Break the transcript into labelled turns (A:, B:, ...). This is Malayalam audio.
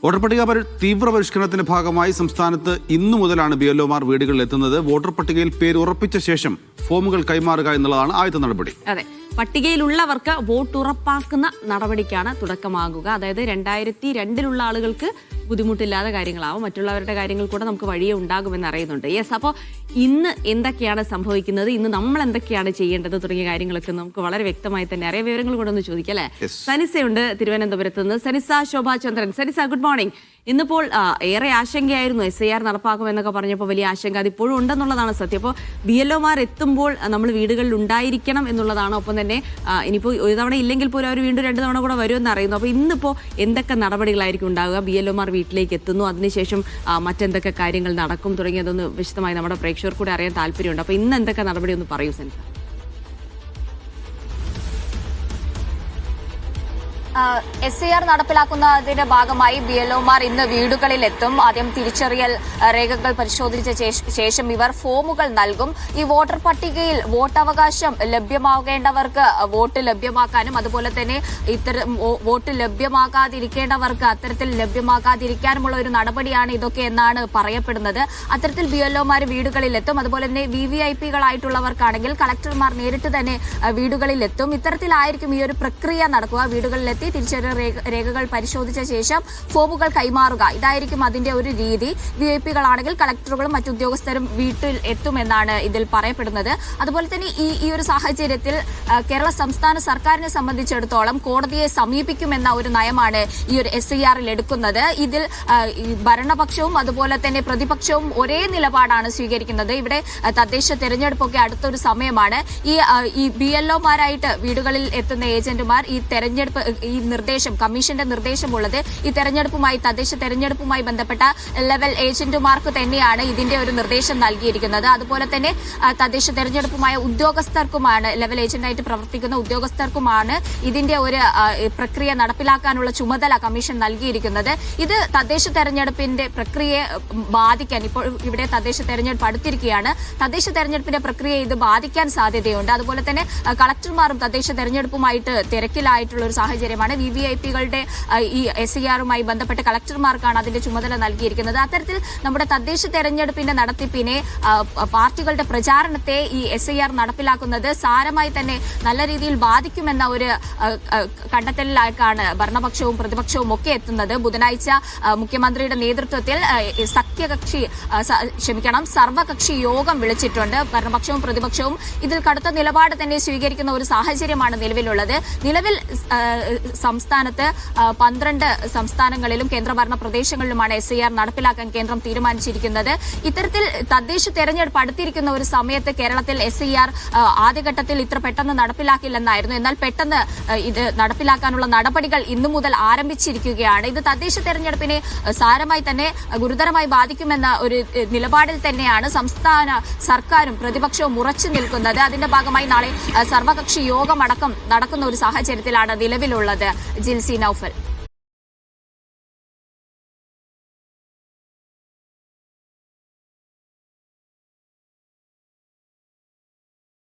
A: വോട്ടർ പട്ടിക തീവ്ര പരിഷ്കരണത്തിന്റെ ഭാഗമായി സംസ്ഥാനത്ത് ഇന്നു മുതലാണ് BLOമാർ വീടുകളിൽ എത്തുന്നത്. വോട്ടർ പട്ടികയിൽ പേര് ഉറപ്പിച്ച ശേഷം ഫോമുകൾ കൈമാറുക എന്നുള്ളതാണ് ആദ്യത്തെ നടപടി.
B: അതെ, പട്ടികയിലുള്ളവർക്ക് വോട്ട് ഉറപ്പാക്കുന്ന നടപടിക്കാണ് തുടക്കമാകുക. അതായത് 2002 ആളുകൾക്ക് ബുദ്ധിമുട്ടില്ലാതെ കാര്യങ്ങളാവും, മറ്റുള്ളവരുടെ കാര്യങ്ങൾ കൂടെ നമുക്ക് വഴിയെ ഉണ്ടാകുമെന്ന് അറിയുന്നുണ്ട്. യെസ്, അപ്പോൾ ഇന്ന് എന്തൊക്കെയാണ് സംഭവിക്കുന്നത്, ഇന്ന് നമ്മൾ എന്തൊക്കെയാണ് ചെയ്യേണ്ടത് തുടങ്ങിയ കാര്യങ്ങളൊക്കെ നമുക്ക് വളരെ വ്യക്തമായി തന്നെ അറിയാം. വിവരങ്ങൾ കൂടെ ഒന്ന് ചോദിക്കാം അല്ലേ? സനിസയുണ്ട് തിരുവനന്തപുരത്ത് നിന്ന്. സനിസ ശോഭാചന്ദ്രൻ. സനിസ, good morning. ഇന്നിപ്പോൾ ഏറെ ആശങ്കയായിരുന്നു SIR നടപ്പാക്കുമെന്നൊക്കെ പറഞ്ഞപ്പോൾ വലിയ ആശങ്ക അതിപ്പോഴും ഉണ്ടെന്നുള്ളതാണ് സത്യം. അപ്പോൾ BLOമാർ എത്തുമ്പോൾ നമ്മൾ വീടുകളിൽ ഉണ്ടായിരിക്കണം എന്നുള്ളതാണ്. ഒപ്പം തന്നെ ഇനിയിപ്പോൾ ഒരു തവണ ഇല്ലെങ്കിൽ പോലും അവർ വീണ്ടും 2 തവണ കൂടെ വരുമെന്ന് അറിയുന്നു. അപ്പോൾ ഇന്നിപ്പോൾ എന്തൊക്കെ നടപടികളായിരിക്കും ഉണ്ടാകുക? BLOമാർ വീട്ടിലേക്ക് എത്തുന്നു, അതിനുശേഷം മറ്റെന്തൊക്കെ കാര്യങ്ങൾ നടക്കും തുടങ്ങിയതൊന്ന് വിശദമായി നമ്മുടെ പ്രേക്ഷകർ കൂടെ അറിയാൻ താല്പര്യമുണ്ട്. അപ്പോൾ ഇന്ന് എന്തൊക്കെ നടപടി ഒന്ന് പറയൂ സെൻസർ.
C: SIR നടപ്പിലാക്കുന്നതിന്റെ ഭാഗമായി BLOമാർ ഇന്ന് വീടുകളിലെത്തും. ആദ്യം തിരിച്ചറിയൽ രേഖകൾ പരിശോധിച്ച ശേഷം ഇവർ ഫോമുകൾ നൽകും. ഈ വോട്ടർ പട്ടികയിൽ വോട്ടവകാശം ലഭ്യമാകേണ്ടവർക്ക് വോട്ട് ലഭ്യമാക്കാനും അതുപോലെ തന്നെ ഇത്തരം വോട്ട് ലഭ്യമാകാതിരിക്കേണ്ടവർക്ക് അത്തരത്തിൽ ലഭ്യമാകാതിരിക്കാനുമുള്ള ഒരു നടപടിയാണ് ഇതൊക്കെ എന്നാണ് പറയപ്പെടുന്നത്. അത്തരത്തിൽ BLOമാർ വീടുകളിലെത്തും. അതുപോലെ തന്നെ VVIPകളായിട്ടുള്ളവർക്കാണെങ്കിൽ കളക്ടർമാർ നേരിട്ട് തന്നെ വീടുകളിലെത്തും. ഇത്തരത്തിലായിരിക്കും ഈ ഒരു പ്രക്രിയ നടക്കുക. വീടുകളിലെത്തി തിരിച്ചറിയൽ രേഖകൾ പരിശോധിച്ച ശേഷം ഫോമുകൾ കൈമാറുക, ഇതായിരിക്കും അതിന്റെ ഒരു രീതി. VIPകളാണെങ്കിൽ കളക്ടറുകളും മറ്റു ഉദ്യോഗസ്ഥരും വീട്ടിൽ എത്തുമെന്നാണ് ഇതിൽ പറയപ്പെടുന്നത്. അതുപോലെ തന്നെ ഈ ഒരു സാഹചര്യത്തിൽ കേരള സംസ്ഥാന സർക്കാരിനെ സംബന്ധിച്ചിടത്തോളം കോടതിയെ സമീപിക്കുമെന്ന ഒരു നയമാണ് ഈ ഒരു SIRൽ എടുക്കുന്നത്. ഇതിൽ ഭരണപക്ഷവും അതുപോലെ തന്നെ പ്രതിപക്ഷവും ഒരേ നിലപാടാണ് സ്വീകരിക്കുന്നത്. ഇവിടെ തദ്ദേശ തെരഞ്ഞെടുപ്പൊക്കെ അടുത്തൊരു സമയമാണ്. ഈ BLOമാരായിട്ട് വീടുകളിൽ എത്തുന്ന ഏജന്റുമാർ ഈ നിർദ്ദേശം, കമ്മീഷന്റെ നിർദ്ദേശമുള്ളത് ഈ തദ്ദേശ തെരഞ്ഞെടുപ്പുമായി ബന്ധപ്പെട്ട ലെവൽ ഏജന്റുമാർക്ക് തന്നെയാണ് ഇതിന്റെ ഒരു നിർദ്ദേശം നൽകിയിരിക്കുന്നത്. അതുപോലെ തന്നെ തദ്ദേശ തെരഞ്ഞെടുപ്പുമായ ഉദ്യോഗസ്ഥർക്കുമാണ്, ലെവൽ ഏജന്റായിട്ട് പ്രവർത്തിക്കുന്ന ഉദ്യോഗസ്ഥർക്കുമാണ് ഇതിന്റെ ഒരു പ്രക്രിയ നടപ്പിലാക്കാനുള്ള ചുമതല കമ്മീഷൻ നൽകിയിരിക്കുന്നത്. ഇത് തദ്ദേശ തെരഞ്ഞെടുപ്പിന്റെ പ്രക്രിയയെ ബാധിക്കാൻ, ഇപ്പോൾ ഇവിടെ തദ്ദേശ തെരഞ്ഞെടുപ്പ് അടുത്തിരിക്കുകയാണ്, തദ്ദേശ തെരഞ്ഞെടുപ്പിന്റെ പ്രക്രിയയെ ഇത് ബാധിക്കാൻ സാധ്യതയുണ്ട്. അതുപോലെ തന്നെ കളക്ടർമാരും തദ്ദേശ തെരഞ്ഞെടുപ്പുമായിട്ട് തിരക്കിലായിട്ടുള്ള ഒരു സാഹചര്യമാണ്. VVIPകളുടെ ഈ SIRുമായി ബന്ധപ്പെട്ട് കളക്ടർമാർക്കാണ് അതിന്റെ ചുമതല നൽകിയിരിക്കുന്നത്. അത്തരത്തിൽ നമ്മുടെ തദ്ദേശ തെരഞ്ഞെടുപ്പിന്റെ നടത്തിപ്പിനെ, പാർട്ടികളുടെ പ്രചാരണത്തെ ഈ SIR നടപ്പിലാക്കുന്നത് സാരമായി തന്നെ നല്ല രീതിയിൽ ബാധിക്കുമെന്ന ഒരു കണ്ടെത്തലിലേക്കാണ് ഭരണപക്ഷവും പ്രതിപക്ഷവും ഒക്കെ എത്തുന്നത്. ബുധനാഴ്ച മുഖ്യമന്ത്രിയുടെ നേതൃത്വത്തിൽ സർവകക്ഷി യോഗം വിളിച്ചിട്ടുണ്ട്. ഭരണപക്ഷവും പ്രതിപക്ഷവും ഇതിൽ കടുത്ത നിലപാട് തന്നെ സ്വീകരിക്കുന്ന ഒരു സാഹചര്യമാണ് നിലവിലുള്ളത്. നിലവിൽ സംസ്ഥാനത്ത് 12 സംസ്ഥാനങ്ങളിലും കേന്ദ്രഭരണ പ്രദേശങ്ങളിലുമാണ് SIR നടപ്പിലാക്കാൻ കേന്ദ്രം തീരുമാനിച്ചിരിക്കുന്നത്. ഇത്തരത്തിൽ തദ്ദേശ തെരഞ്ഞെടുപ്പ് അടുത്തിരിക്കുന്ന ഒരു സമയത്ത് കേരളത്തിൽ SIR ആദ്യഘട്ടത്തിൽ ഇത്ര പെട്ടെന്ന് നടപ്പിലാക്കില്ലെന്നായിരുന്നു. എന്നാൽ പെട്ടെന്ന് ഇത് നടപ്പിലാക്കാനുള്ള നടപടികൾ ഇന്നു മുതൽ ആരംഭിച്ചിരിക്കുകയാണ്. ഇത് തദ്ദേശ തെരഞ്ഞെടുപ്പിനെ സാരമായി തന്നെ ഗുരുതരമായി ബാധിക്കുമെന്ന ഒരു നിലപാടിൽ തന്നെയാണ് സംസ്ഥാന സർക്കാരും പ്രതിപക്ഷവും ഉറച്ചു നിൽക്കുന്നത്. അതിന്റെ ഭാഗമായി നാളെ സർവകക്ഷി യോഗമടക്കം നടക്കുന്ന ഒരു സാഹചര്യത്തിലാണ് നിലവിലുള്ളത്. ജിൽസി, നൌഫൽ.